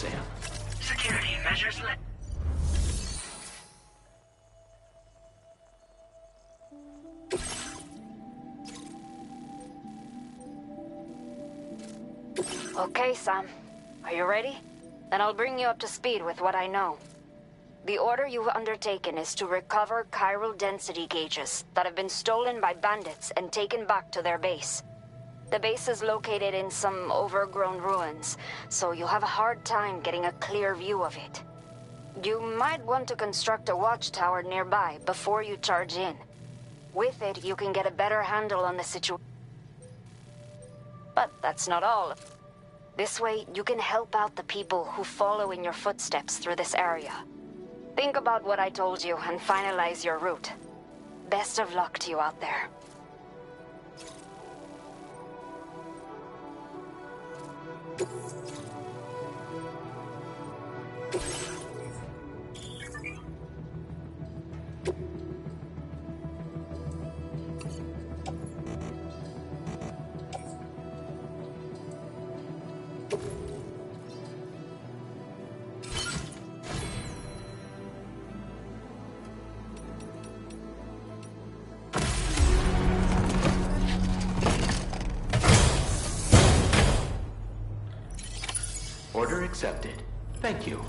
Sam. Security measures Okay, Sam. Are you ready? Then I'll bring you up to speed with what I know. The order you've undertaken is to recover chiral density gauges that have been stolen by bandits and taken back to their base. The base is located in some overgrown ruins, so you'll have a hard time getting a clear view of it. You might want to construct a watchtower nearby before you charge in. With it, you can get a better handle on the situation. But that's not all. This way, you can help out the people who follow in your footsteps through this area. Think about what I told you and finalize your route. Best of luck to you out there. Order accepted. Thank you.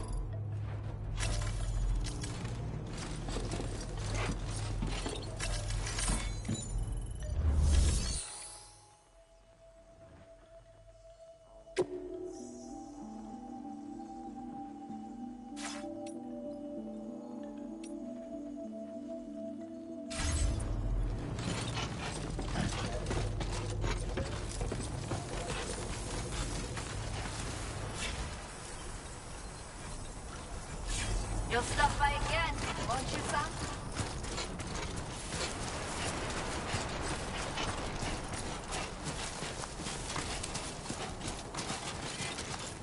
You'll stop by again, won't you, Sam?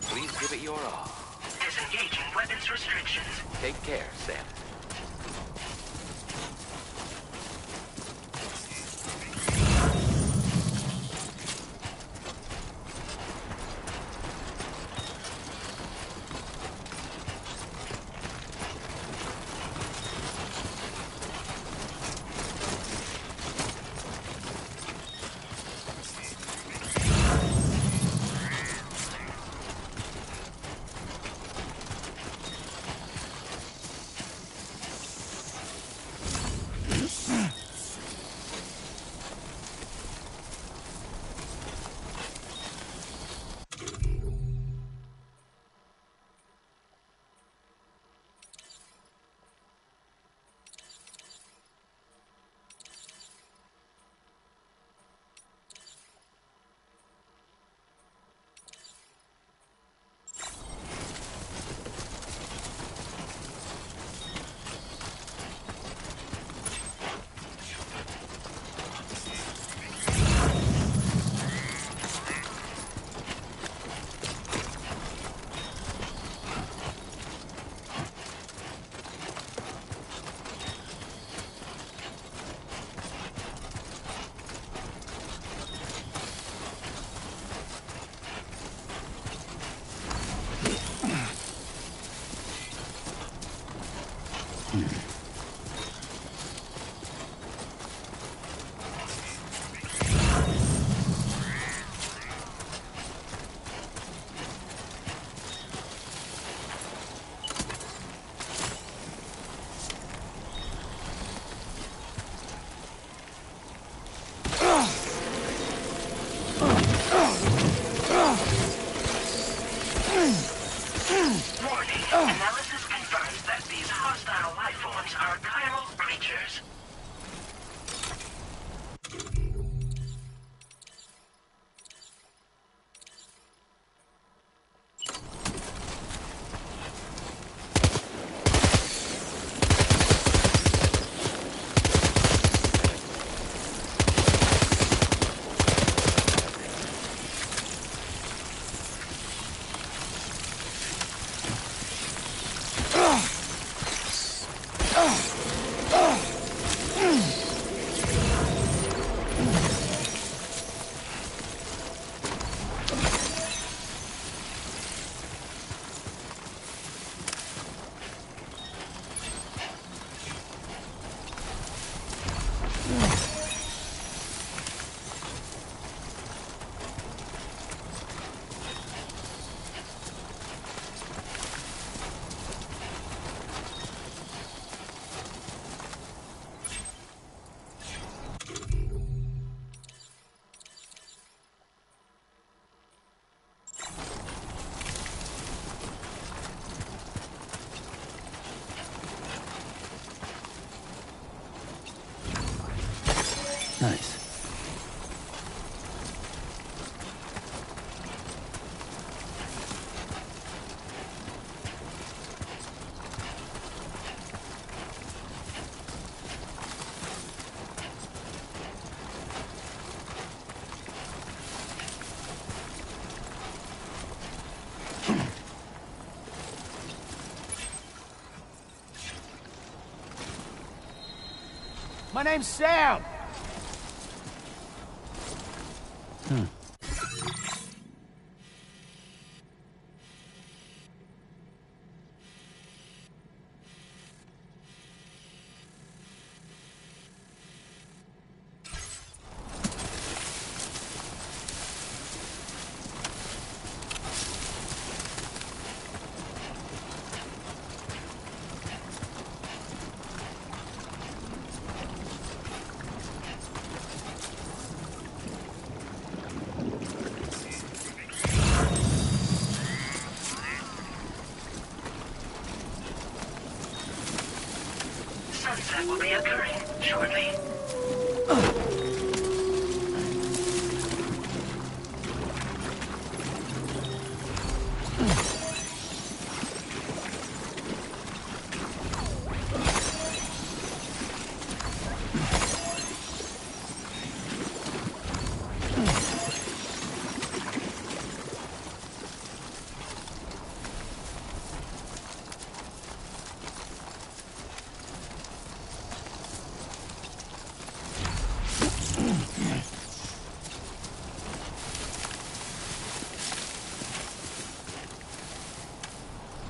Please give it your all. disengaging weapons restrictions. Take care, Sam. Analysis confirms that these hostile life forms are chiral creatures. Nice. My name's Sam. Sunset will be occurring shortly.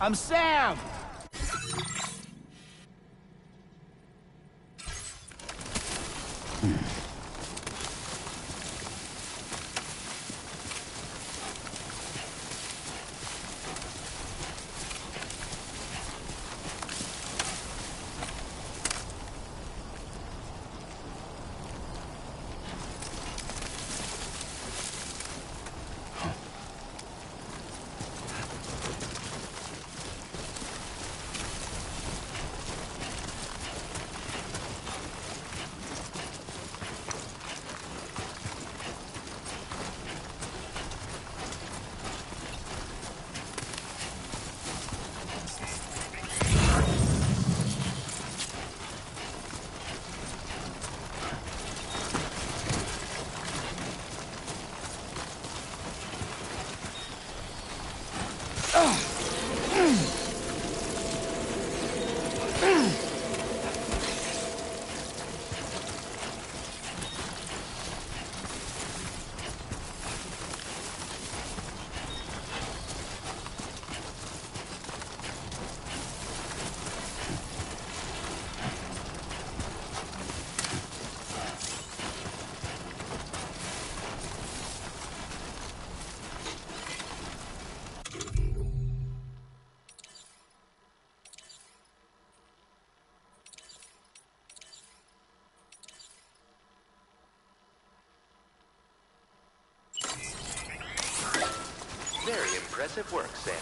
I'm Sam. Very impressive work, Sam.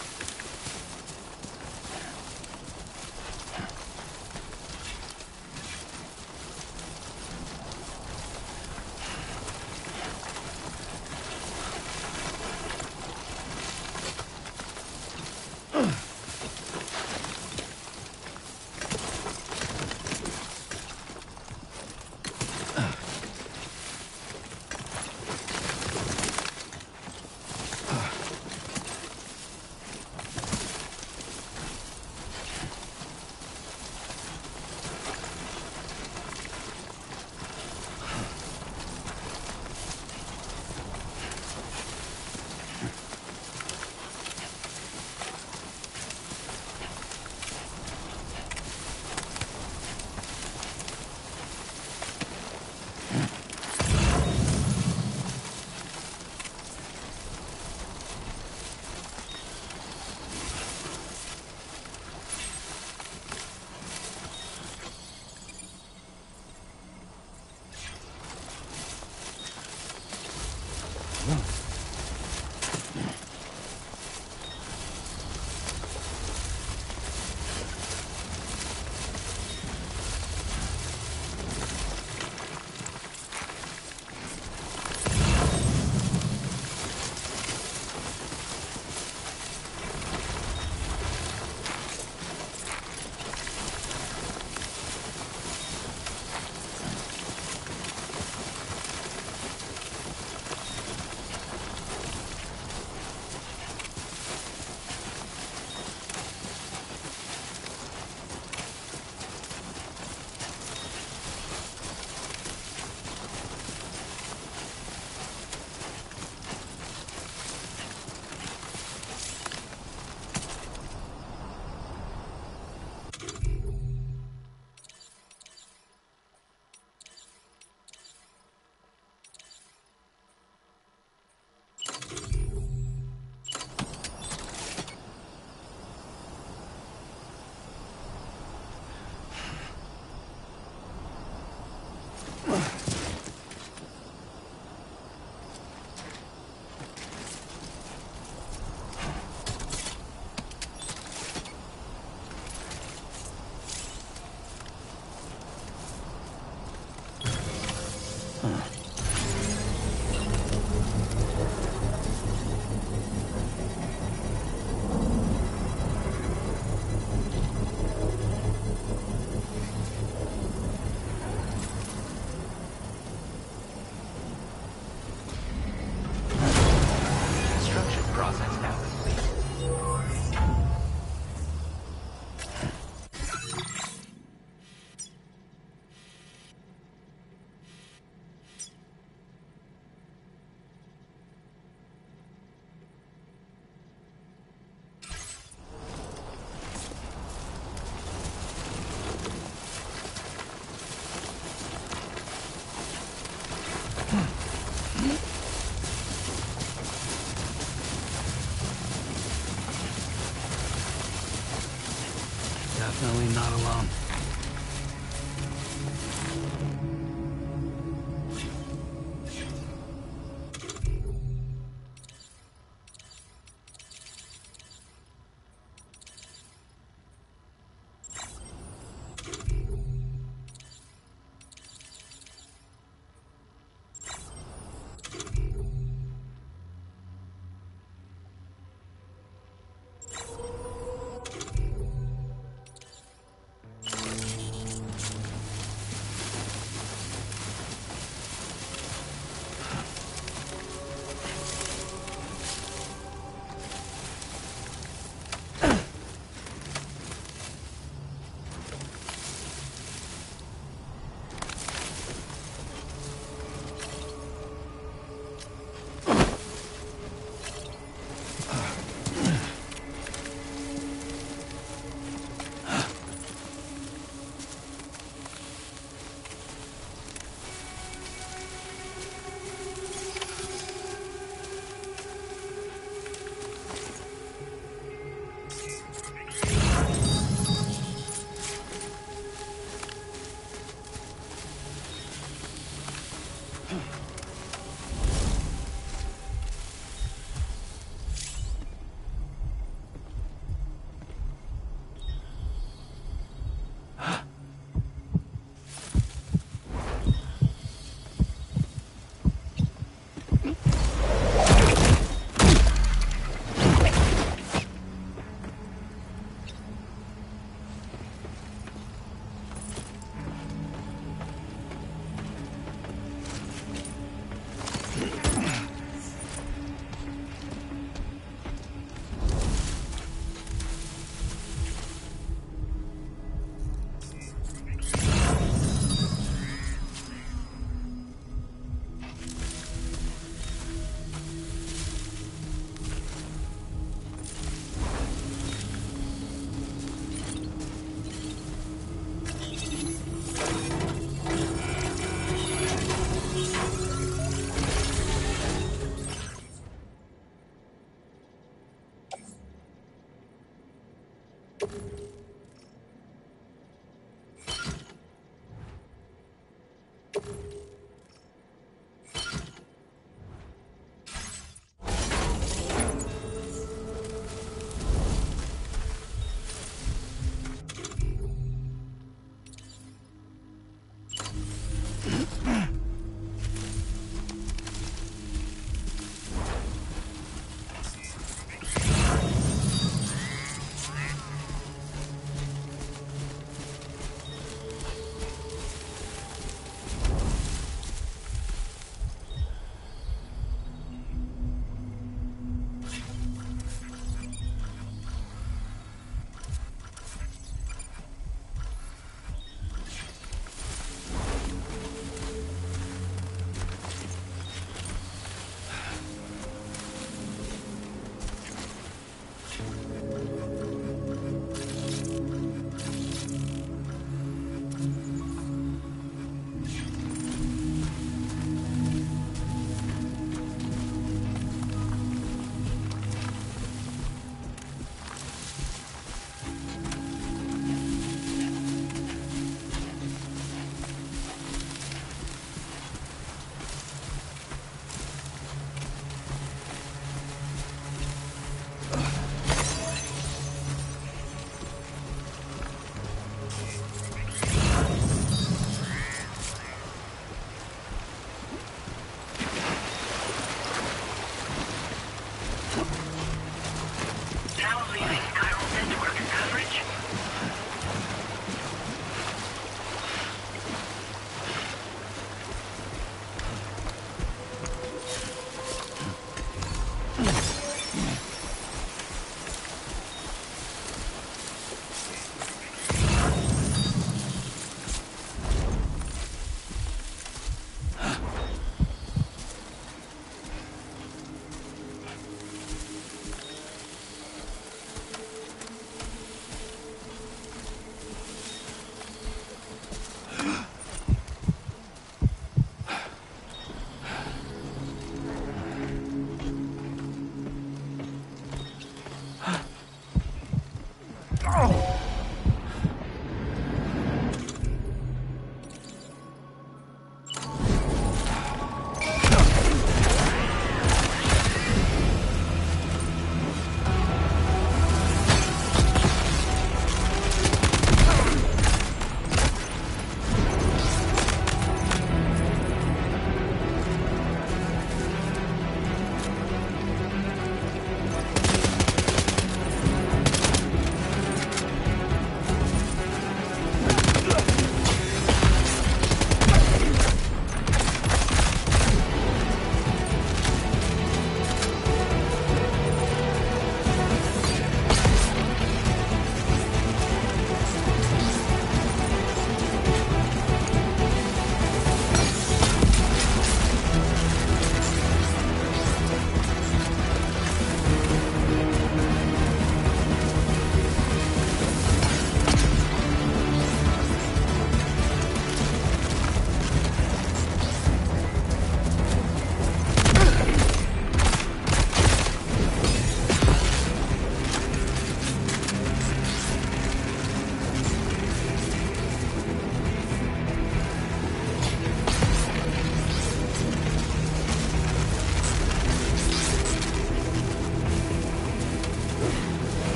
definitely not alone.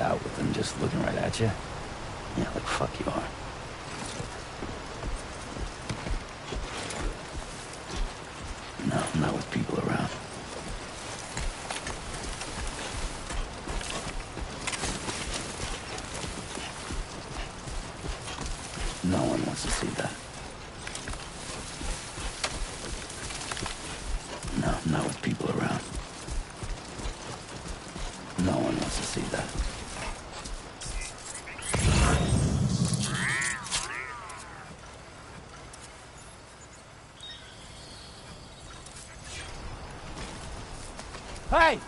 Out with them just looking right at you. Yeah, like fuck you are. No, not with people around. No one wants to see that. No, not with people around. No one wants to see that. Hey!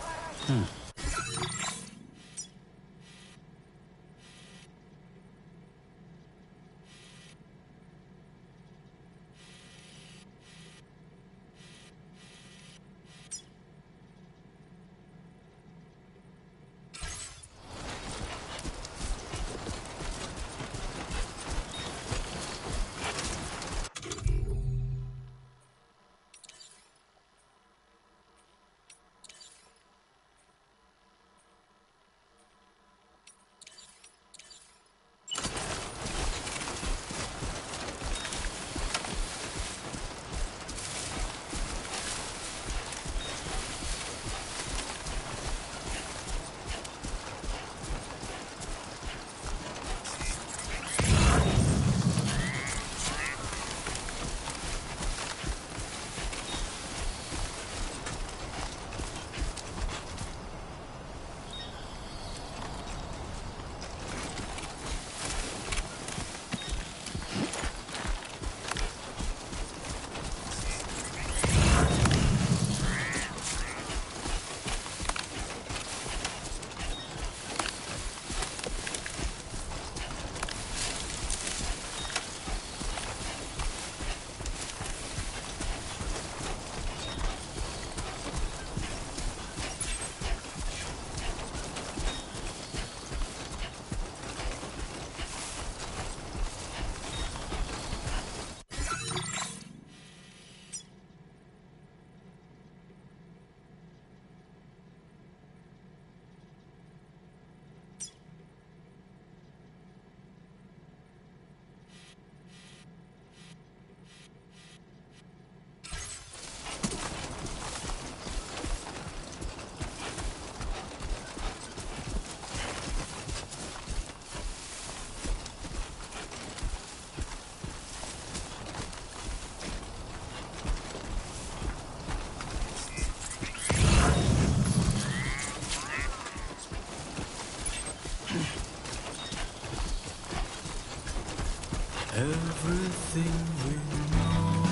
Everything we know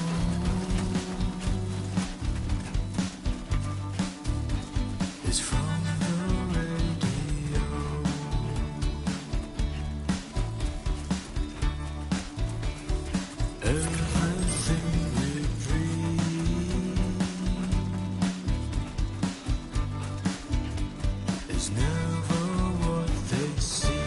is from the radio. Everything we breathe is never what they see.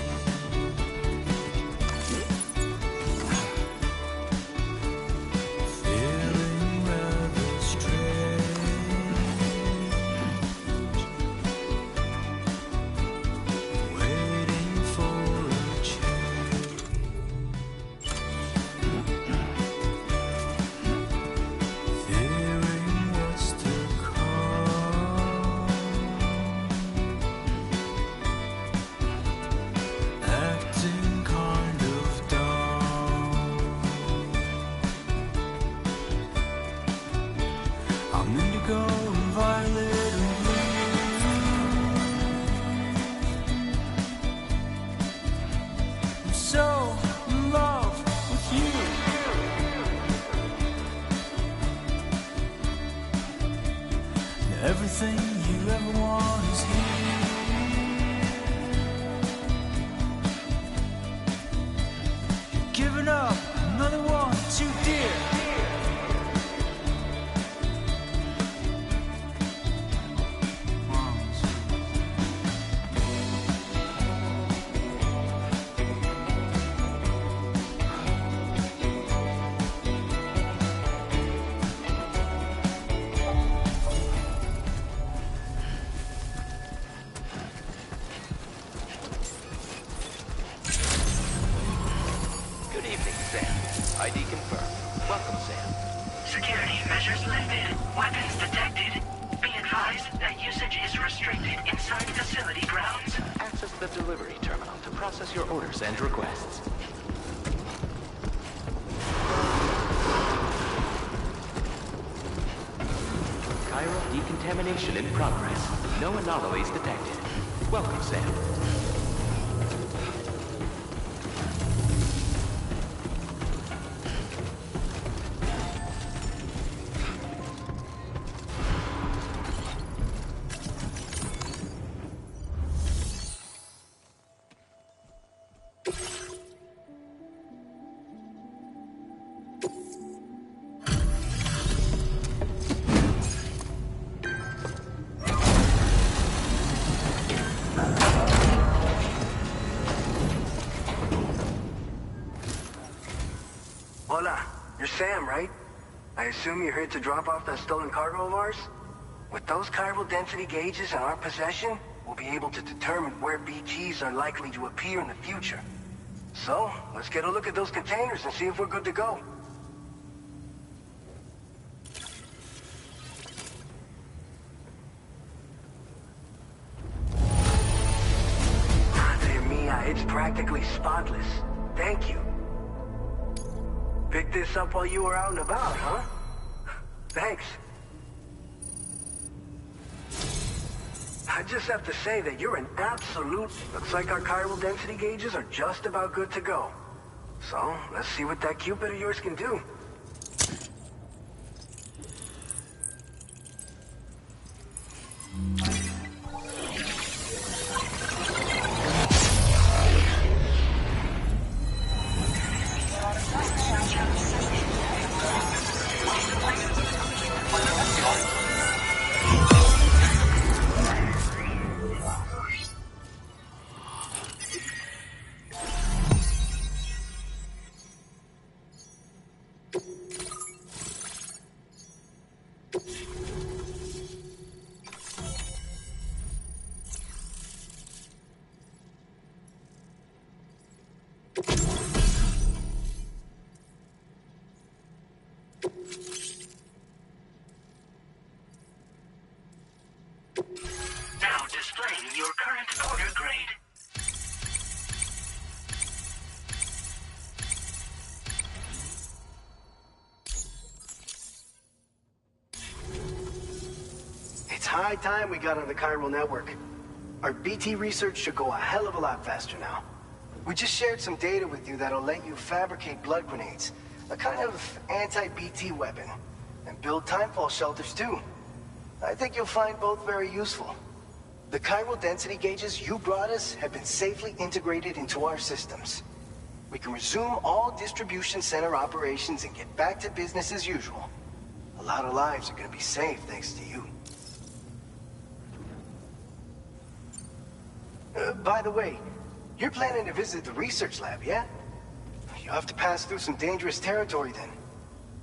Everything you ever want is here. You're giving up another one too dear. Limited weapons detected. Be advised that usage is restricted inside facility grounds. Access the delivery terminal to process your orders and requests. Chiral decontamination in progress. No anomalies detected. Welcome, Sam. Hola, you're Sam, right? I assume you're here to drop off that stolen cargo of ours? With those chiral density gauges in our possession, we'll be able to determine where BGs are likely to appear in the future. So, let's get a look at those containers and see if we're good to go. Madre mia, it's practically spotless. Thank you. Picked this up while you were out and about, huh? Thanks. I just have to say that you're an absolute... Looks like our chiral density gauges are just about good to go. So, let's see what that Cupid of yours can do. Now displaying your current order grade. It's high time we got on the chiral network. Our BT research should go a hell of a lot faster now. We just shared some data with you that'll let you fabricate blood grenades, a kind of anti-BT weapon, and build timefall shelters too. I think you'll find both very useful. The chiral density gauges you brought us have been safely integrated into our systems. We can resume all distribution center operations and get back to business as usual. A lot of lives are gonna be saved thanks to you. By the way, you're planning to visit the research lab, yeah? You'll have to pass through some dangerous territory then.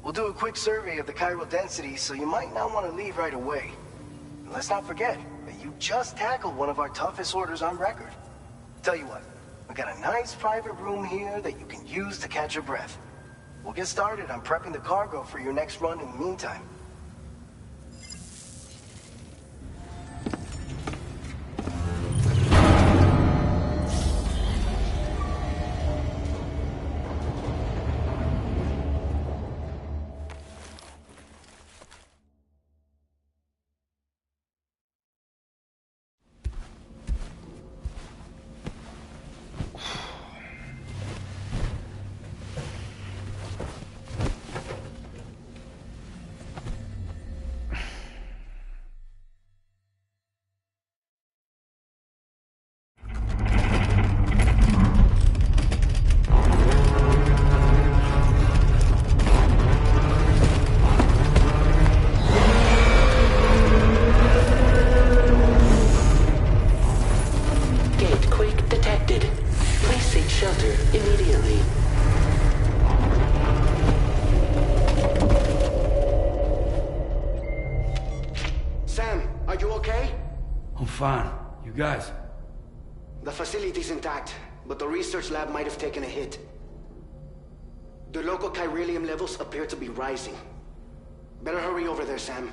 We'll do a quick survey of the chiral density, so you might not want to leave right away. And let's not forget that you just tackled one of our toughest orders on record. Tell you what, we got a nice private room here that you can use to catch your breath. We'll get started on prepping the cargo for your next run in the meantime. Fine. You guys? The facility's intact, but the research lab might have taken a hit. The local chiralium levels appear to be rising. Better hurry over there, Sam.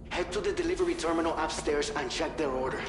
Head to the delivery terminal upstairs and check their order.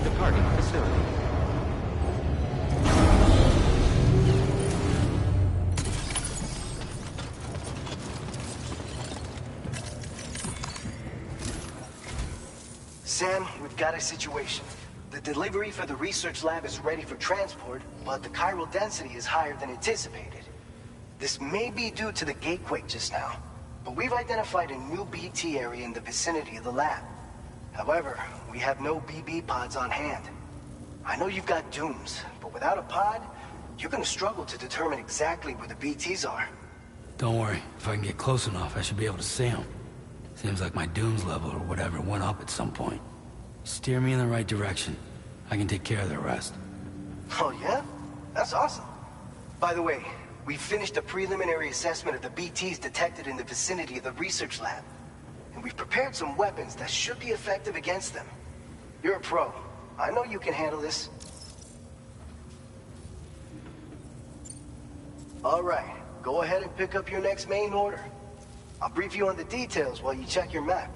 Departing facility. Sam, we've got a situation. The delivery for the research lab is ready for transport, but the chiral density is higher than anticipated. This may be due to the gatequake just now, but we've identified a new BT area in the vicinity of the lab. However, we have no BB pods on hand. I know you've got dooms, but without a pod, you're gonna struggle to determine exactly where the BTs are. Don't worry. If I can get close enough, I should be able to see them. Seems like my dooms level or whatever went up at some point. Steer me in the right direction. I can take care of the rest. Oh yeah? That's awesome. By the way, we finished a preliminary assessment of the BTs detected in the vicinity of the research lab. And we've prepared some weapons that should be effective against them. You're a pro. I know you can handle this. All right, go ahead and pick up your next main order. I'll brief you on the details while you check your map.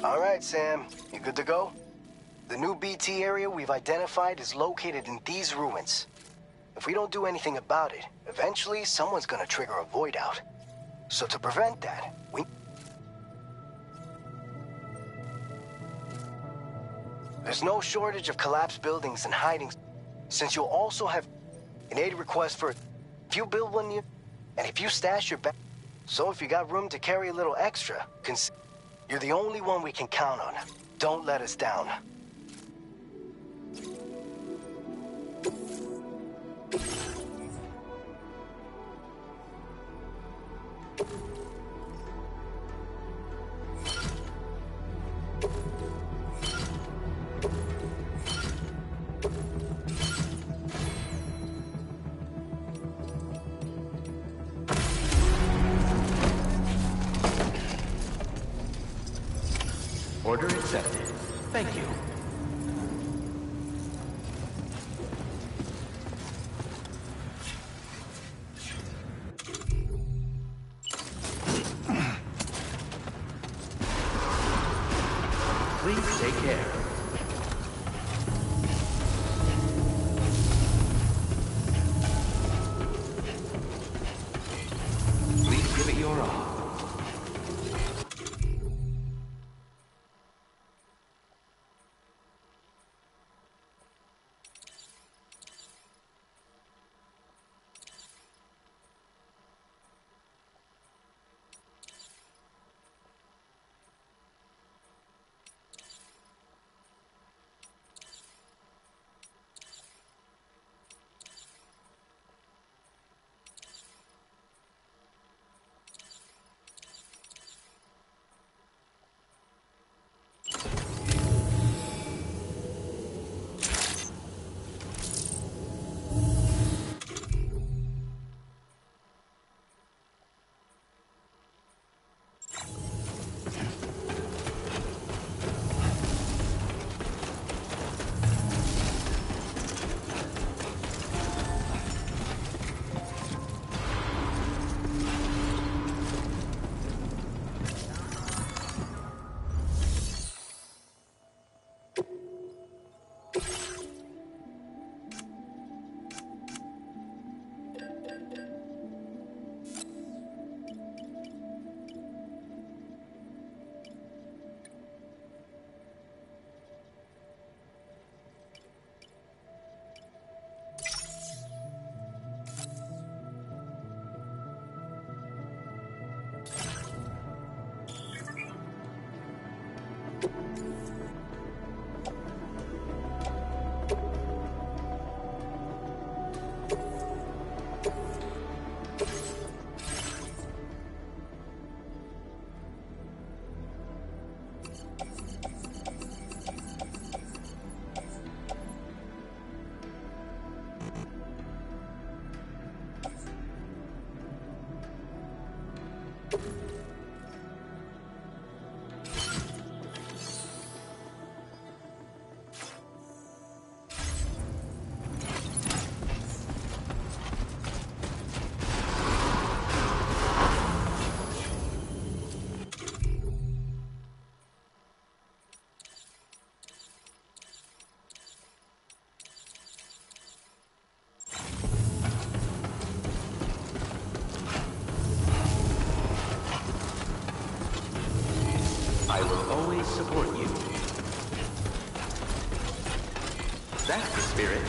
All right, Sam. You good to go? The new BT area we've identified is located in these ruins. If we don't do anything about it, eventually someone's gonna trigger a void out. So to prevent that, we... There's no shortage of collapsed buildings and hiding, since you'll also have an aid request for if you build one new, and if you stash your back. So if you got room to carry a little extra, you're the only one we can count on. Don't let us down. Order accepted. Thank you. Please take care. Please give it your all. I will always support you. That's the spirit.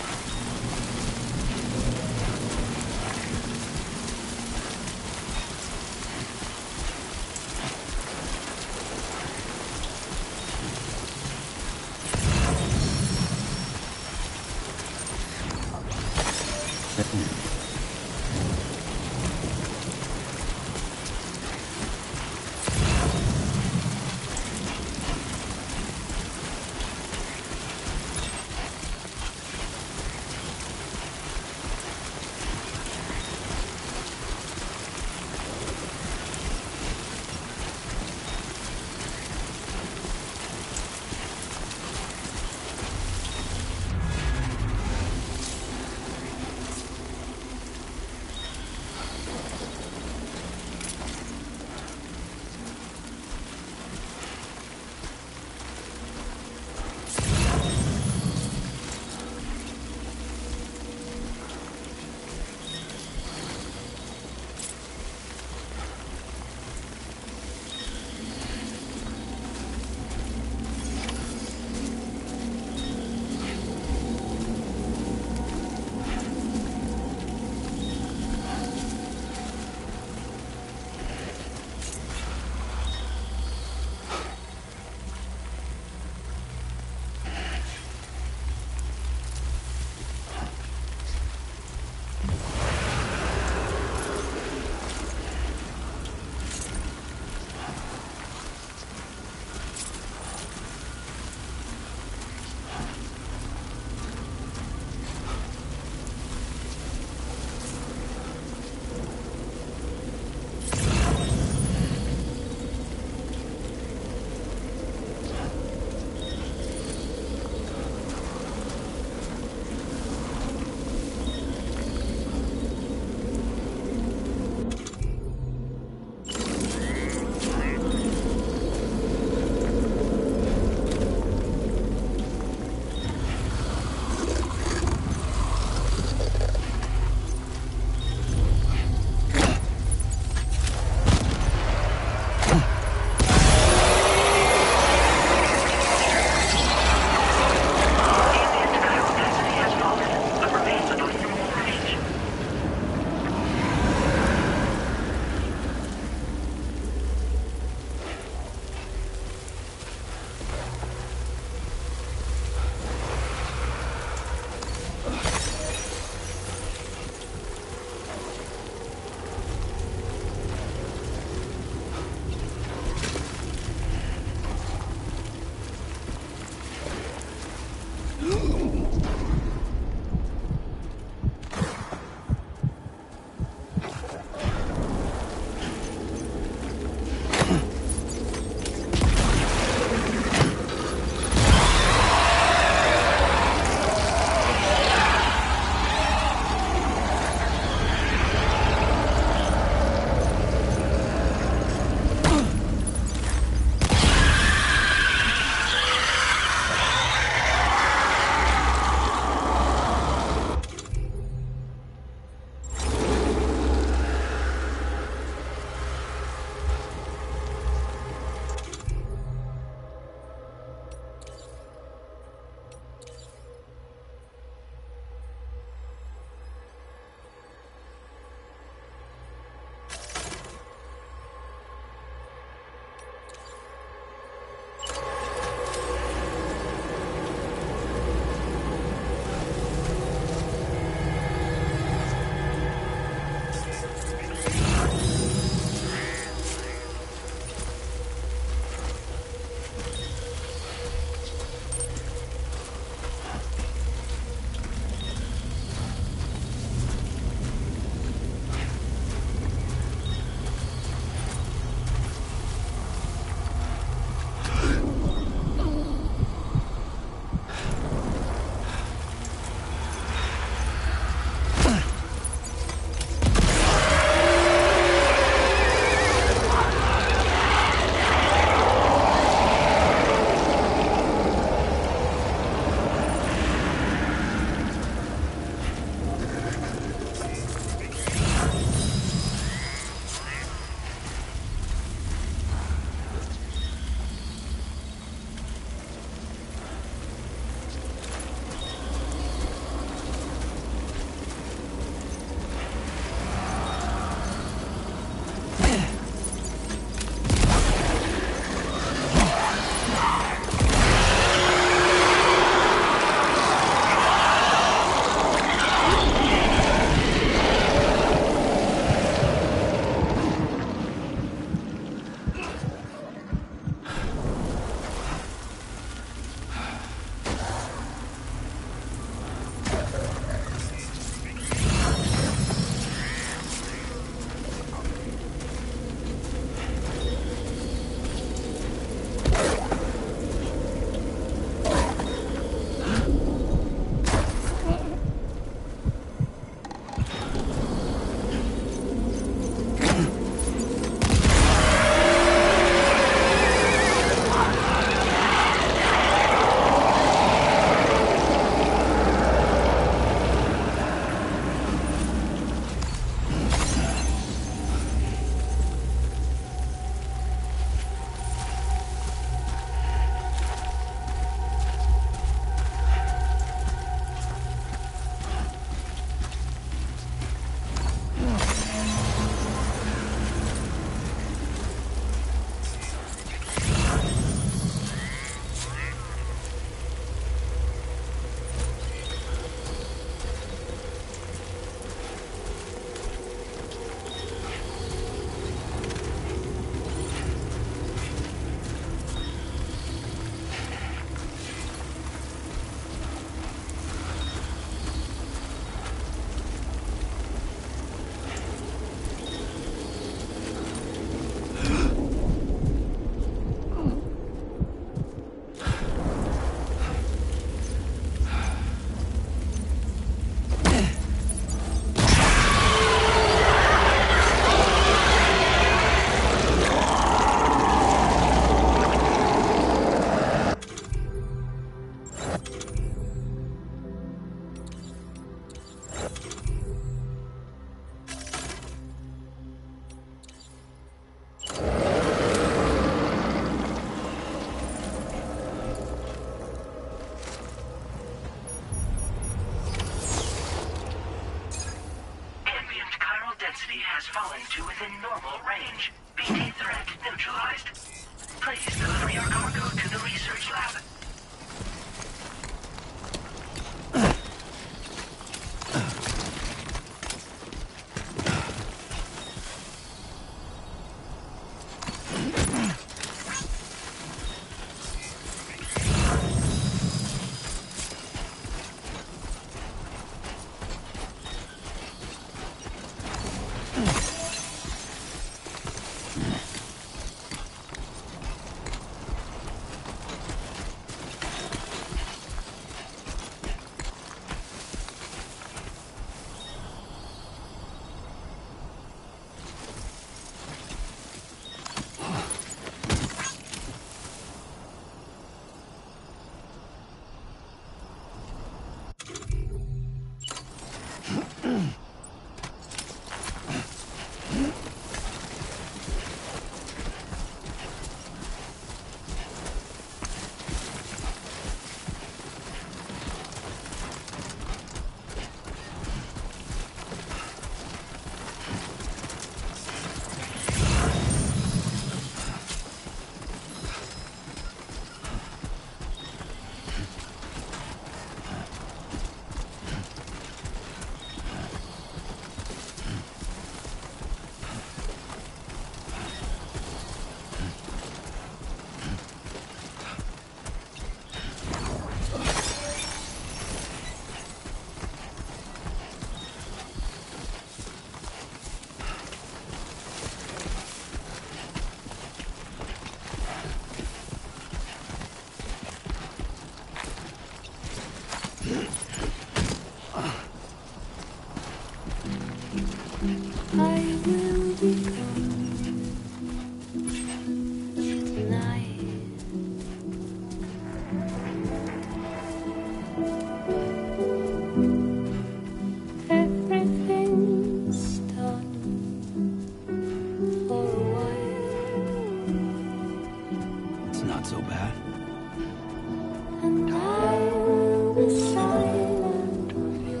And I will be silent with you.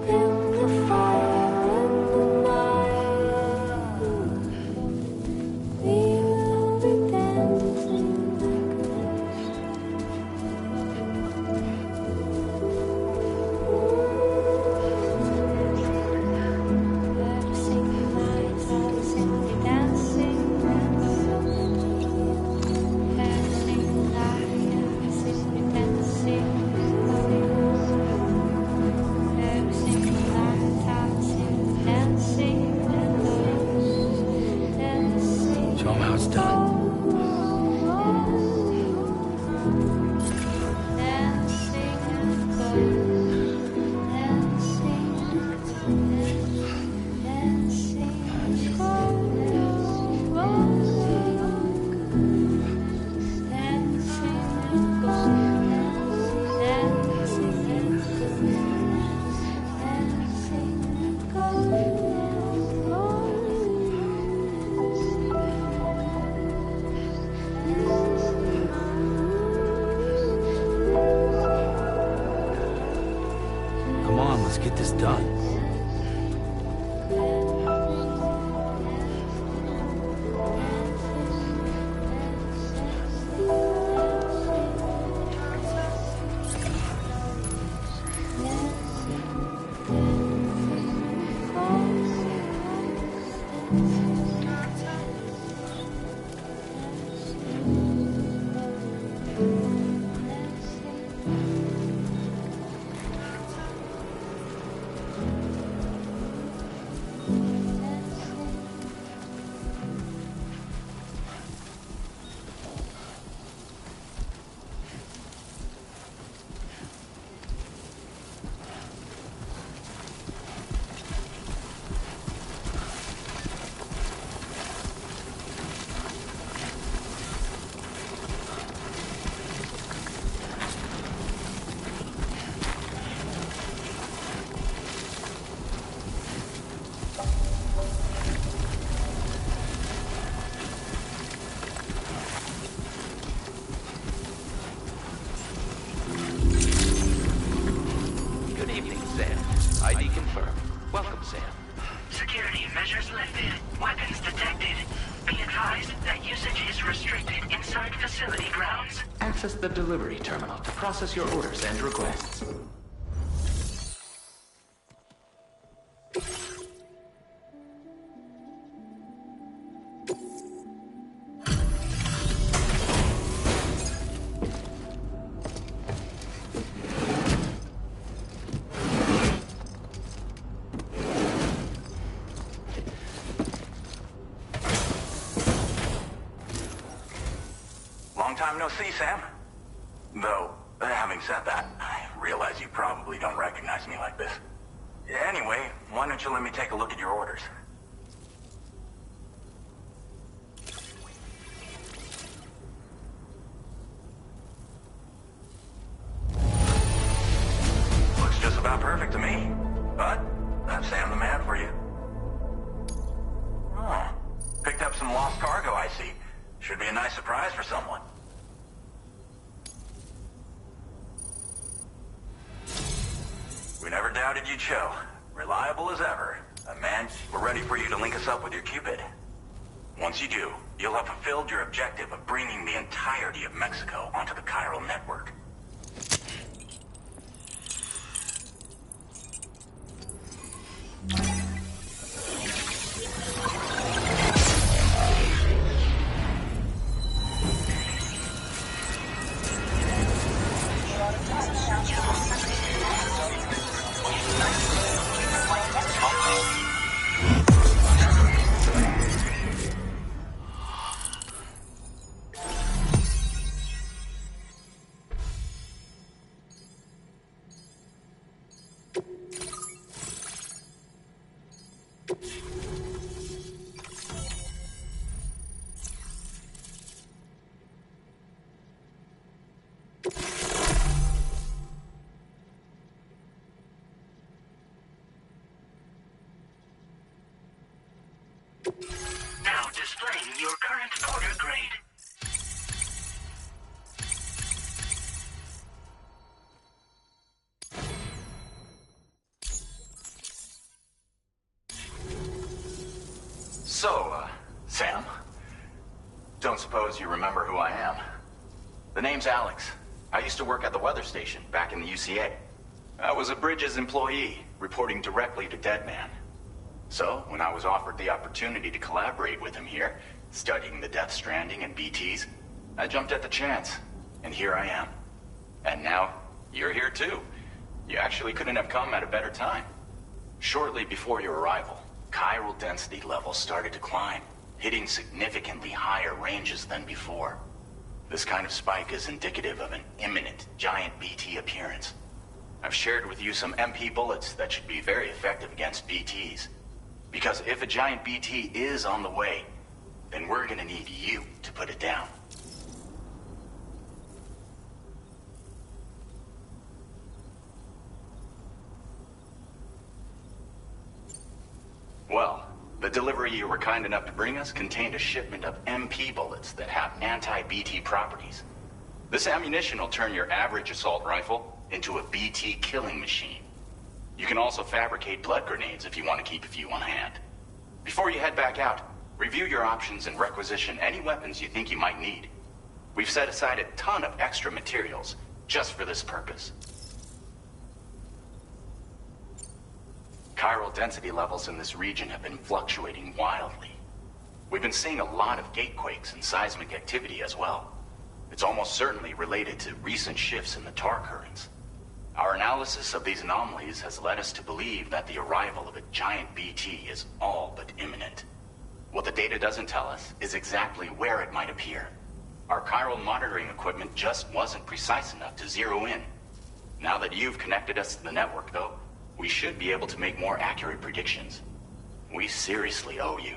In the fire, in the night, we will be dancing like this. I've seen lights, I've seen dancing. Show him how it's done. Come on, let's get this done. Good evening, Sam. ID confirmed. Welcome, Sam. Security measures lifted. Weapons detected. Be advised that usage is restricted inside facility grounds. Access the delivery terminal to process your orders and requests. Long time no see, Sam. Though, having said that, I realize you probably don't recognize me like this. Anyway, why don't you let me take a look at your orders? Looks just about perfect to me. But, that's Sam the man for you. Oh, picked up some lost cargo, I see. Should be a nice surprise for someone. We never doubted you'd show. Reliable as ever. Man, we're ready for you to link us up with your Cupid. Once you do, you'll have fulfilled your objective of bringing the entirety of Mexico onto the chiral network. transporter grade. So, Sam, don't suppose you remember who I am? The name's Alex. I used to work at the weather station back in the UCA. I was a Bridges employee, reporting directly to Deadman. So, when I was offered the opportunity to collaborate with him here, studying the Death Stranding and BTs, I jumped at the chance, and here I am. And now, you're here too. You actually couldn't have come at a better time. Shortly before your arrival, chiral density levels started to climb, hitting significantly higher ranges than before. This kind of spike is indicative of an imminent giant BT appearance. I've shared with you some MP bullets that should be very effective against BTs. Because if a giant BT is on the way, then we're gonna need you to put it down. Well, the delivery you were kind enough to bring us contained a shipment of MP bullets that have anti-BT properties. This ammunition will turn your average assault rifle into a BT killing machine. You can also fabricate blood grenades if you want to keep a few on hand. Before you head back out, review your options and requisition any weapons you think you might need. We've set aside a ton of extra materials just for this purpose. Chiral density levels in this region have been fluctuating wildly. We've been seeing a lot of gatequakes and seismic activity as well. It's almost certainly related to recent shifts in the tar currents. Our analysis of these anomalies has led us to believe that the arrival of a giant BT is all but imminent. What the data doesn't tell us is exactly where it might appear. Our chiral monitoring equipment just wasn't precise enough to zero in. Now that you've connected us to the network, though, we should be able to make more accurate predictions. We seriously owe you.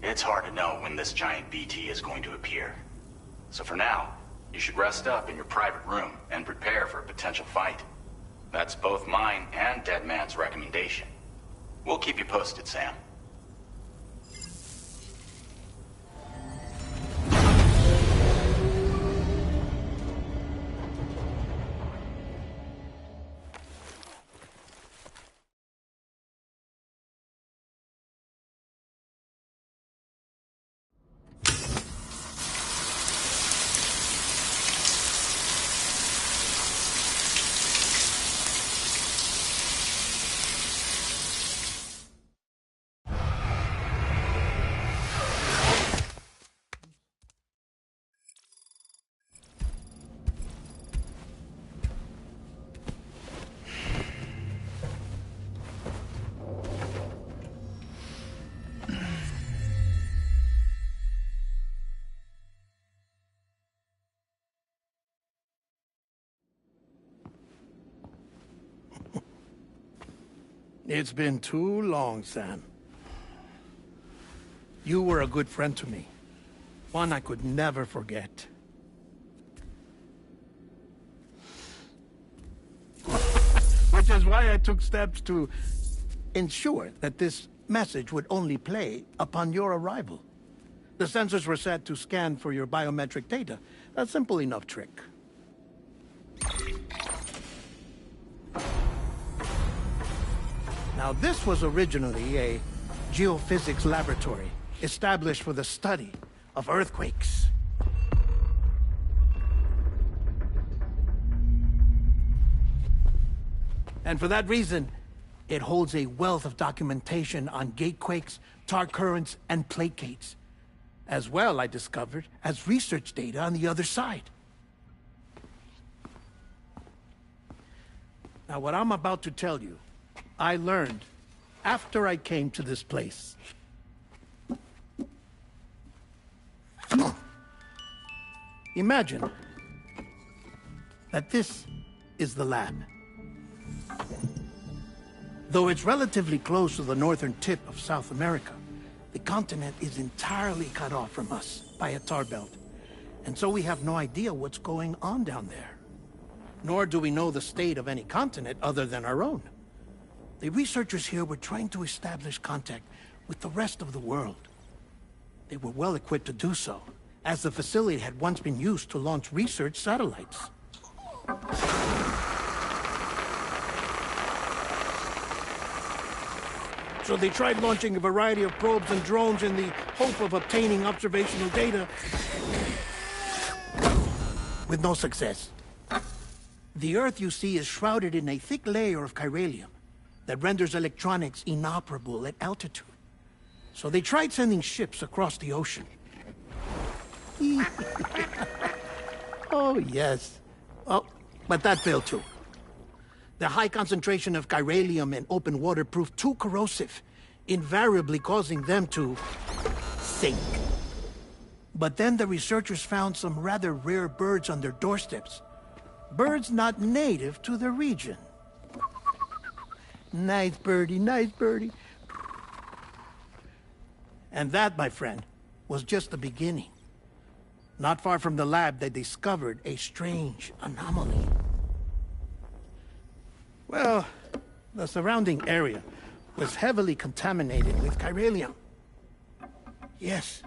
It's hard to know when this giant BT is going to appear. So for now, you should rest up in your private room and prepare for a potential fight. That's both mine and Deadman's recommendation. We'll keep you posted, Sam. It's been too long, Sam. You were a good friend to me. One I could never forget. Which is why I took steps to ensure that this message would only play upon your arrival. The sensors were set to scan for your biometric data. A simple enough trick. Now, this was originally a geophysics laboratory established for the study of earthquakes. And for that reason, it holds a wealth of documentation on gatequakes, tar currents, and placates. As well, I discovered, as research data on the other side. Now, what I'm about to tell you, I learned after I came to this place. Imagine that this is the lab. Though it's relatively close to the northern tip of South America, the continent is entirely cut off from us by a tar belt. And so we have no idea what's going on down there. Nor do we know the state of any continent other than our own. The researchers here were trying to establish contact with the rest of the world, They were well equipped to do so, as the facility had once been used to launch research satellites. So they tried launching a variety of probes and drones in the hope of obtaining observational data, with no success. The Earth, you see, is shrouded in a thick layer of chiralium that renders electronics inoperable at altitude. So they tried sending ships across the ocean. Oh, yes. Oh, but that failed too. The high concentration of chiralium in open water proved too corrosive, invariably causing them to sink. But then the researchers found some rather rare birds on their doorsteps. Birds not native to the region. Nice birdie, nice birdie. And that, my friend, was just the beginning. Not far from the lab, they discovered a strange anomaly. Well, the surrounding area was heavily contaminated with chiralium. Yes.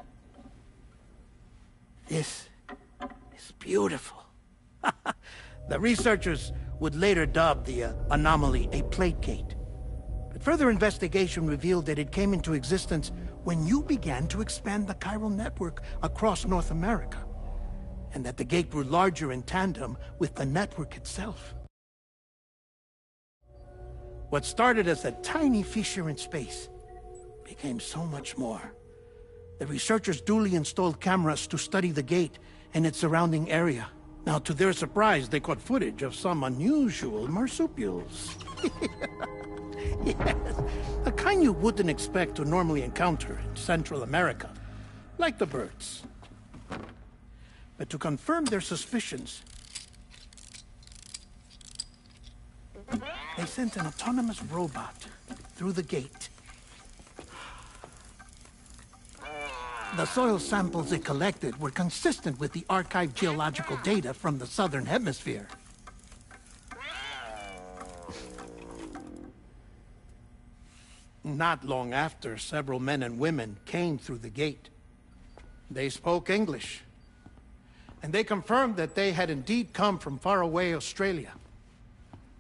This is beautiful. The researchers would later dub the anomaly a plate gate. But further investigation revealed that it came into existence when you began to expand the chiral network across North America, and that the gate grew larger in tandem with the network itself. What started as a tiny fissure in space became so much more. The researchers duly installed cameras to study the gate and its surrounding area. Now, to their surprise, they caught footage of some unusual marsupials. Yes, a kind you wouldn't expect to normally encounter in Central America, like the birds. But to confirm their suspicions, they sent an autonomous robot through the gate. The soil samples it collected were consistent with the archived geological data from the southern hemisphere. Not long after, several men and women came through the gate. They spoke English, and they confirmed that they had indeed come from faraway Australia.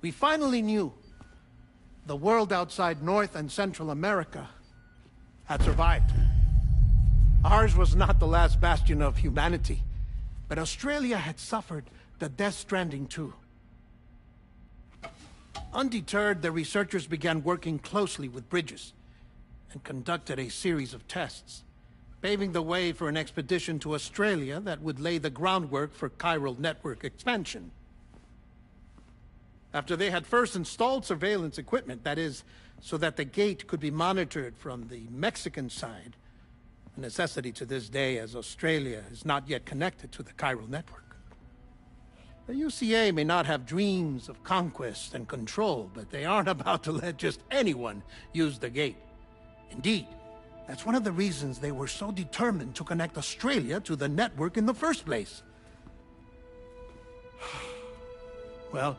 We finally knew the world outside North and Central America had survived. Ours was not the last bastion of humanity, but Australia had suffered the death stranding too. Undeterred, the researchers began working closely with Bridges and conducted a series of tests, paving the way for an expedition to Australia that would lay the groundwork for chiral network expansion. After they had first installed surveillance equipment, that is, so that the gate could be monitored from the Mexican side, a necessity to this day as Australia is not yet connected to the chiral network. The UCA may not have dreams of conquest and control, but they aren't about to let just anyone use the gate. Indeed, that's one of the reasons they were so determined to connect Australia to the network in the first place. Well,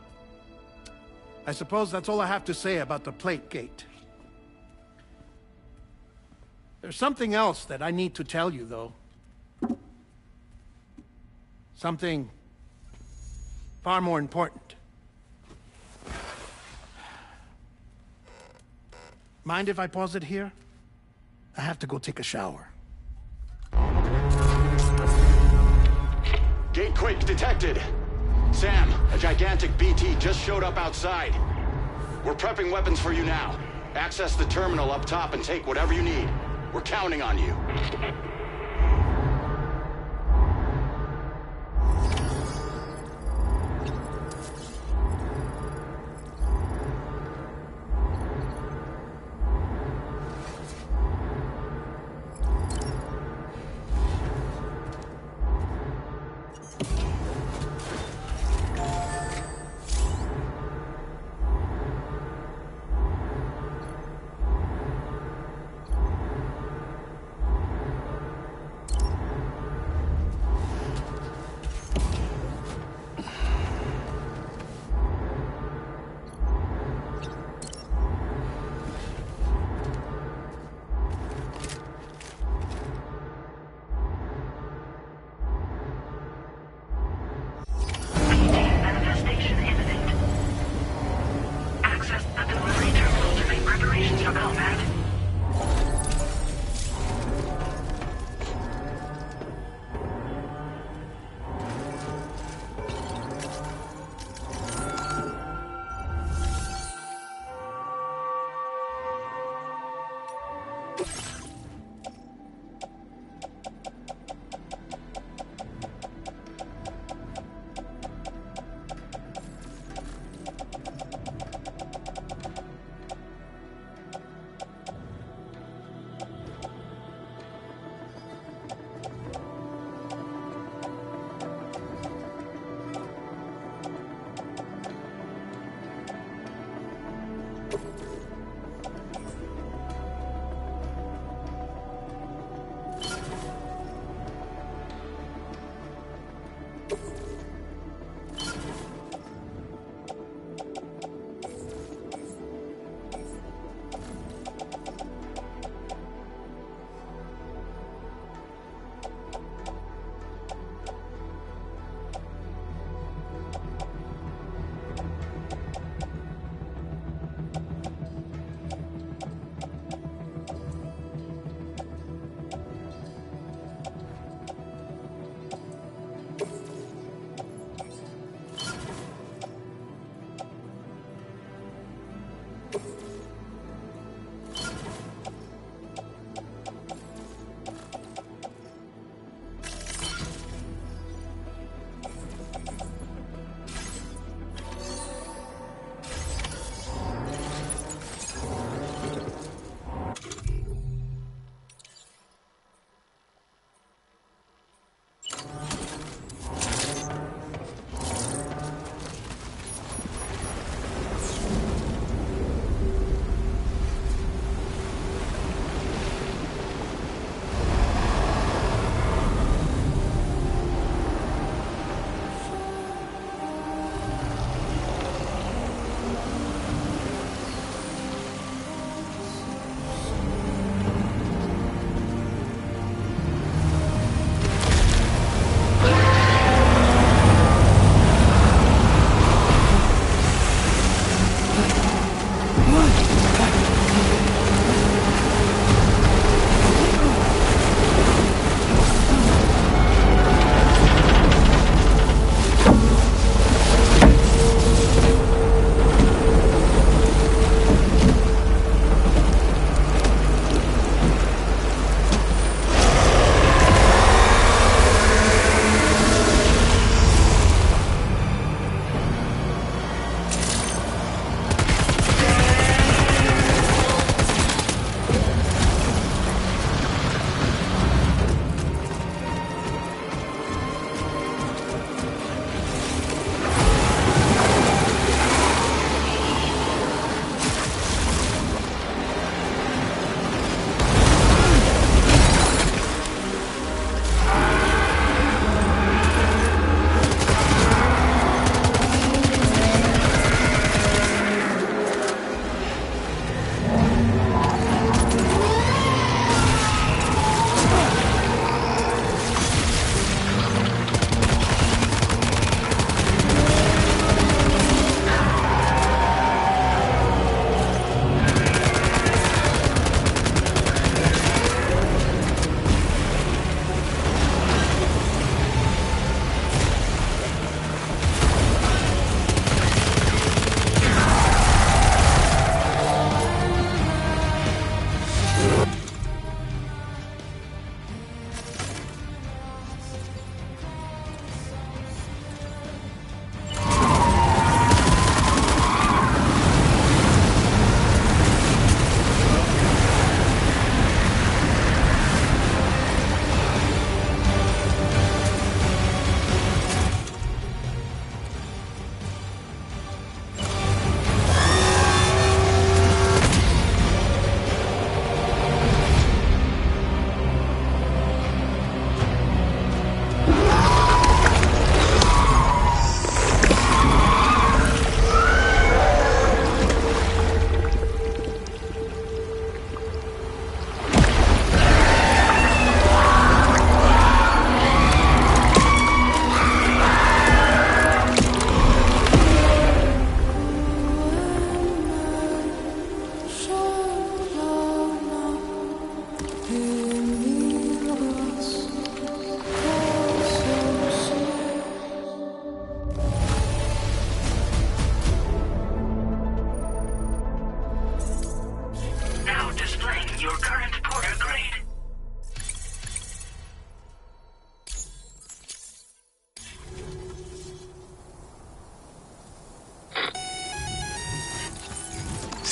I suppose that's all I have to say about the plate gate. There's something else that I need to tell you, though. Something far more important. Mind if I pause it here? I have to go take a shower. Gate quake detected. Sam, a gigantic BT just showed up outside. We're prepping weapons for you now. Access the terminal up top and take whatever you need. We're counting on you.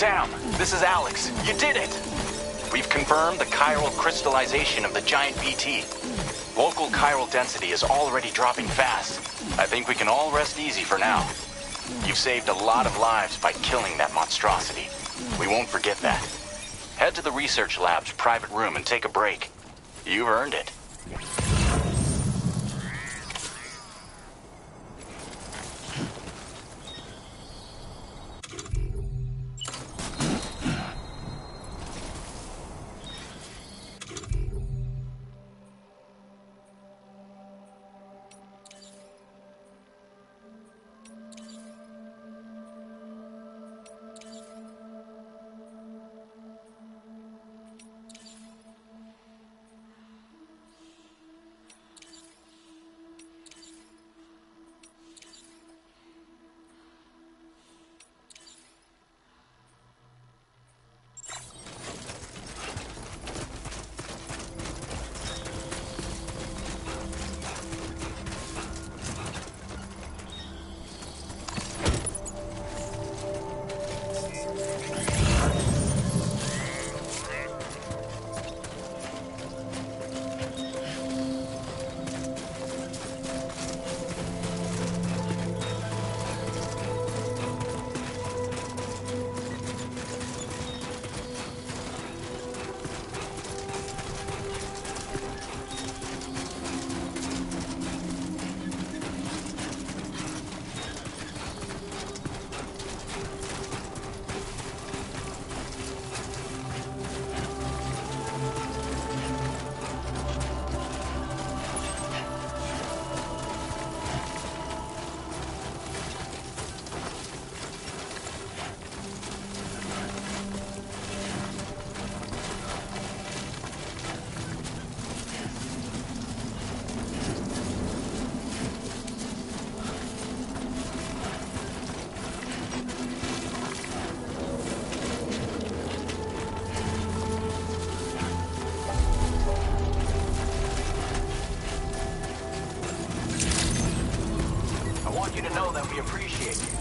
Sam, this is Alex. You did it! We've confirmed the chiral crystallization of the giant BT. Local chiral density is already dropping fast. I think we can all rest easy for now. You've saved a lot of lives by killing that monstrosity. We won't forget that. Head to the research lab's private room and take a break. You've earned it. You to know that we appreciate you.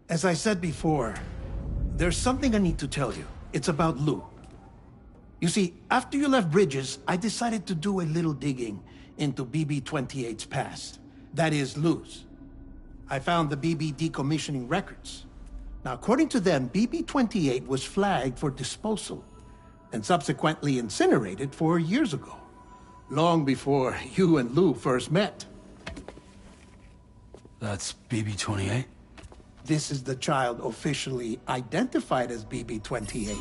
As I said before, there's something I need to tell you. It's about Lou. You see, after you left Bridges, I decided to do a little digging into BB-28's past. That is, Lou's. I found the BB decommissioning records. Now, according to them, BB-28 was flagged for disposal and subsequently incinerated 4 years ago, long before you and Lou first met. That's BB-28? This is the child officially identified as BB-28.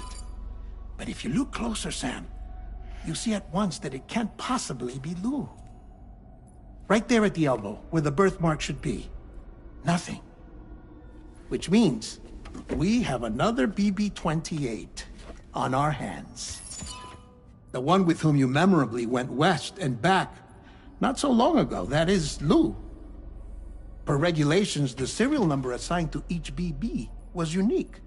But if you look closer, Sam, you see at once that it can't possibly be Lou. Right there at the elbow, where the birthmark should be. Nothing. Which means we have another BB-28 on our hands. The one with whom you memorably went west and back not so long ago, that is Lou. Per regulations, the serial number assigned to each BB was unique.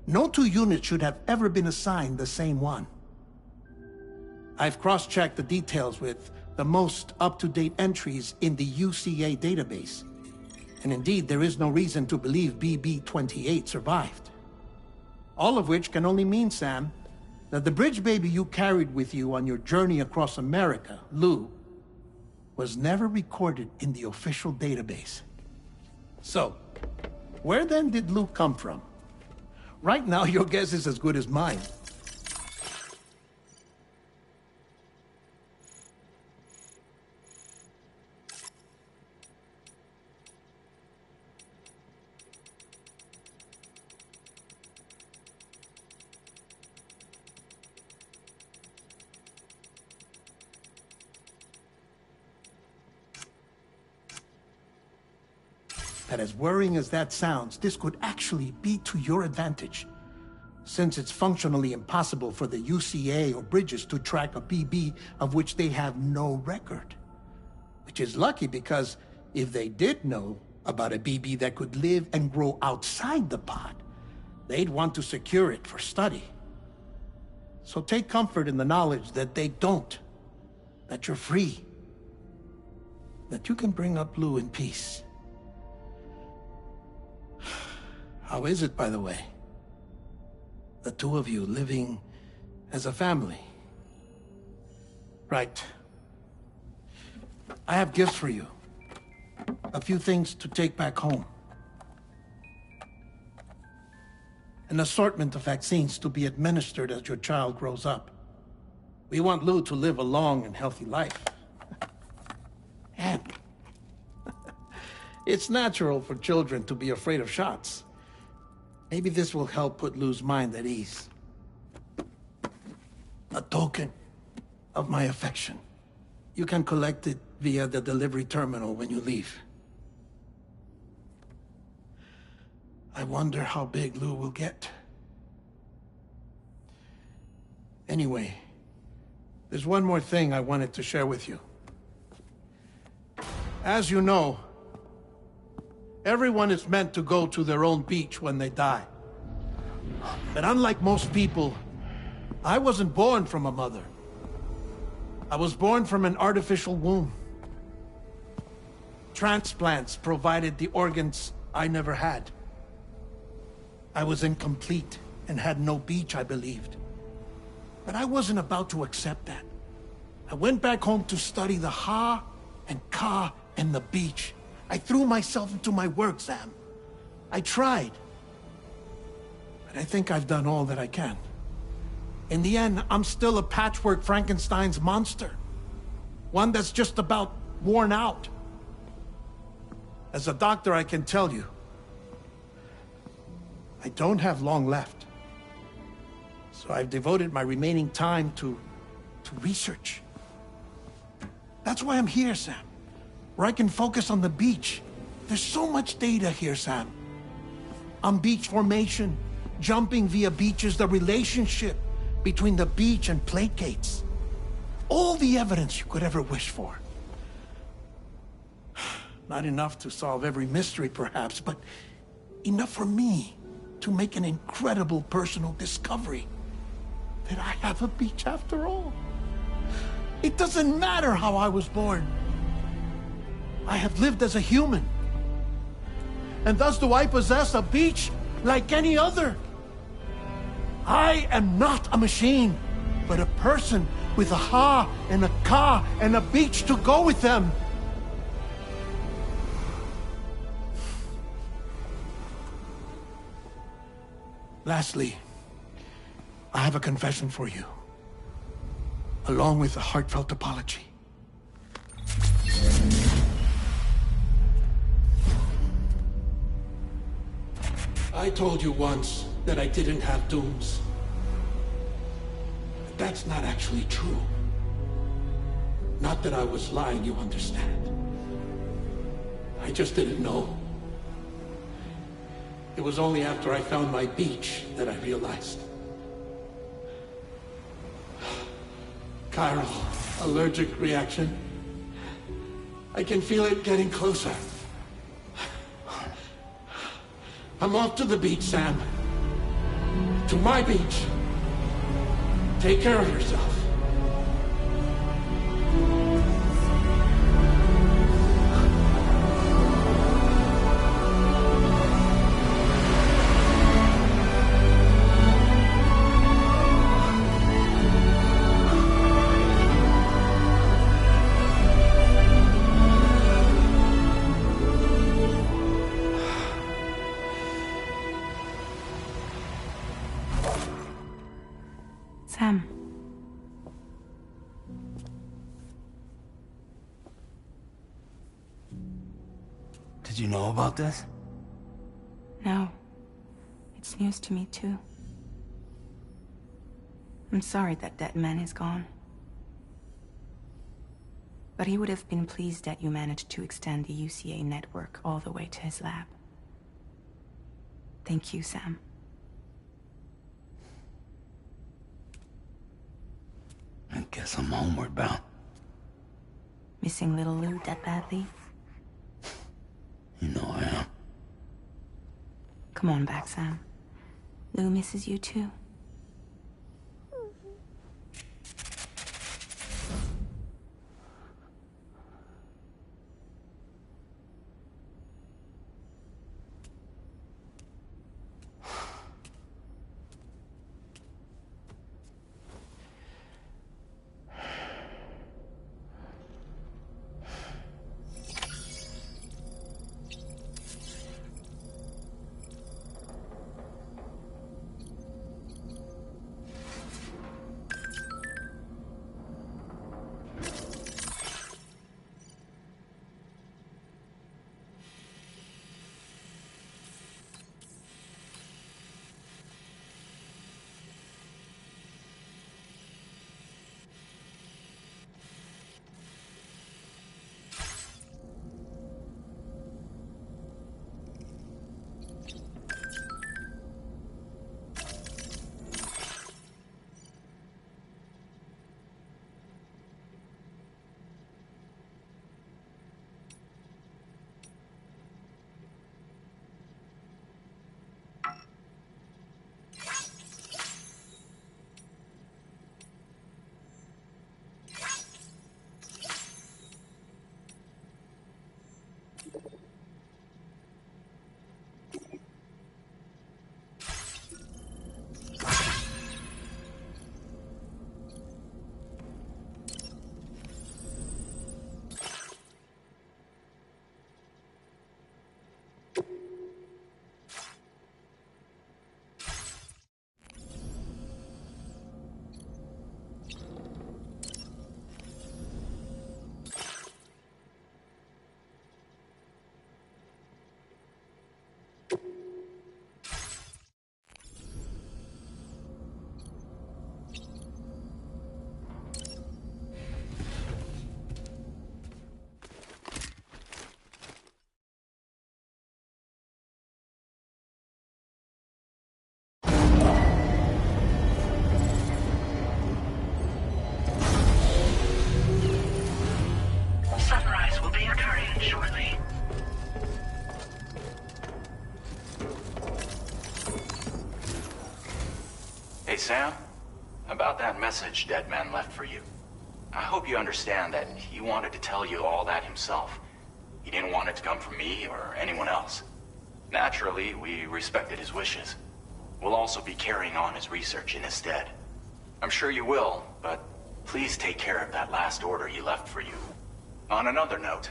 No two units should have ever been assigned the same one. I've cross-checked the details with the most up-to-date entries in the UCA database. And indeed, there is no reason to believe BB-28 survived. All of which can only mean, Sam, that the bridge baby you carried with you on your journey across America, Lou, was never recorded in the official database. So, where then did Lou come from? Right now, your guess is as good as mine. That as worrying as that sounds, this could actually be to your advantage, since it's functionally impossible for the UCA or Bridges to track a BB of which they have no record. Which is lucky because if they did know about a BB that could live and grow outside the pod, they'd want to secure it for study. So take comfort in the knowledge that they don't, that you're free, that you can bring up Lou in peace. How is it, by the way? The two of you living as a family? Right. I have gifts for you. A few things to take back home. An assortment of vaccines to be administered as your child grows up. We want Lou to live a long and healthy life. And it's natural for children to be afraid of shots. Maybe this will help put Lou's mind at ease. A token of my affection. You can collect it via the delivery terminal when you leave. I wonder how big Lou will get. Anyway, there's one more thing I wanted to share with you. As you know, everyone is meant to go to their own beach when they die. But unlike most people, I wasn't born from a mother. I was born from an artificial womb. Transplants provided the organs I never had. I was incomplete and had no beach, I believed. But I wasn't about to accept that. I went back home to study the Ha and Ka and the beach. I threw myself into my work, Sam. I tried. But I think I've done all that I can. In the end, I'm still a patchwork Frankenstein's monster. One that's just about worn out. As a doctor, I can tell you, I don't have long left. So I've devoted my remaining time to research. That's why I'm here, Sam. Where I can focus on the beach. There's so much data here, Sam. On beach formation, jumping via beaches, the relationship between the beach and placates. All the evidence you could ever wish for. Not enough to solve every mystery, perhaps, but enough for me to make an incredible personal discovery. That I have a beach after all. It doesn't matter how I was born. I have lived as a human. And thus do I possess a beach like any other. I am not a machine, but a person with a ha and a ka and a beach to go with them. Lastly, I have a confession for you, along with a heartfelt apology. I told you once that I didn't have dooms. But that's not actually true. Not that I was lying, you understand. I just didn't know. It was only after I found my beach that I realized. Chiral, allergic reaction. I can feel it getting closer. I'm off to the beach, Sam. To my beach. Take care of yourself. Sam. Did you know about this? No. It's news to me, too. I'm sorry that that man is gone. But he would have been pleased that you managed to extend the UCA network all the way to his lab. Thank you, Sam. I guess I'm homeward bound. Missing little Lou that badly? You know I am. Come on back, Sam. Lou misses you too. Hey, Sam. About that message Dead Man left for you. I hope you understand that he wanted to tell you all that himself. He didn't want it to come from me or anyone else. Naturally, we respected his wishes. We'll also be carrying on his research in his stead. I'm sure you will, but please take care of that last order he left for you. On another note,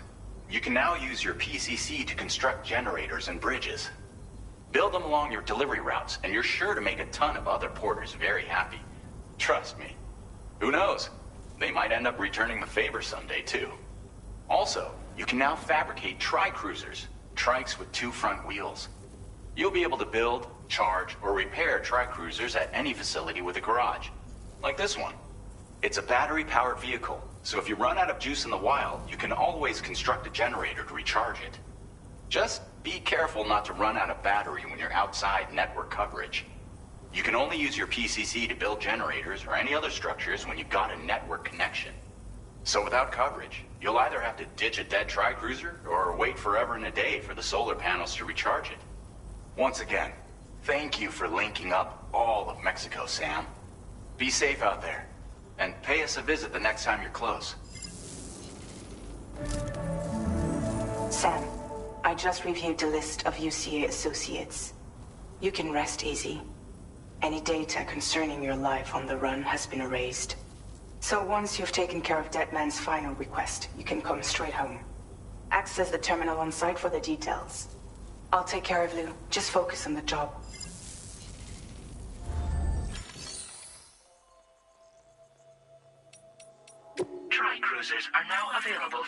you can now use your PCC to construct generators and bridges. Build them along your delivery routes, and you're sure to make a ton of other porters very happy. Trust me. Who knows? They might end up returning the favor someday, too. Also, you can now fabricate tri-cruisers, trikes with 2 front wheels. You'll be able to build, charge, or repair tri-cruisers at any facility with a garage. Like this one. It's a battery-powered vehicle, so if you run out of juice in the wild, you can always construct a generator to recharge it. Just be careful not to run out of battery when you're outside network coverage. You can only use your PCC to build generators or any other structures when you've got a network connection. So without coverage, you'll either have to ditch a dead tri-cruiser or wait forever and a day for the solar panels to recharge it. Once again, thank you for linking up all of Mexico, Sam. Be safe out there, and pay us a visit the next time you're close. Sam, I just reviewed the list of UCA associates. You can rest easy. Any data concerning your life on the run has been erased. So once you've taken care of Deadman's final request, you can come straight home. Access the terminal on site for the details. I'll take care of Lou. Just focus on the job. Tri-cruisers are now available.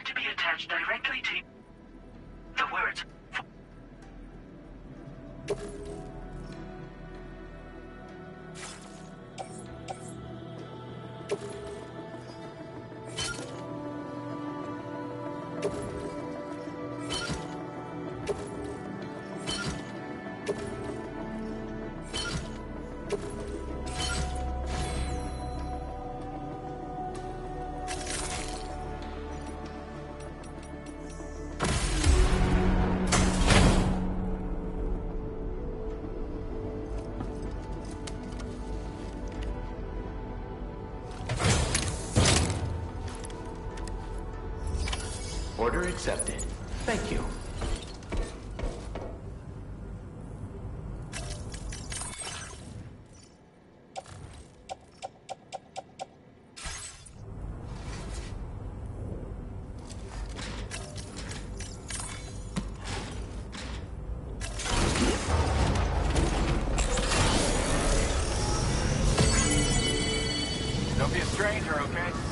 To be attached directly to the words. Order accepted. Thank you. Don't be a stranger, okay?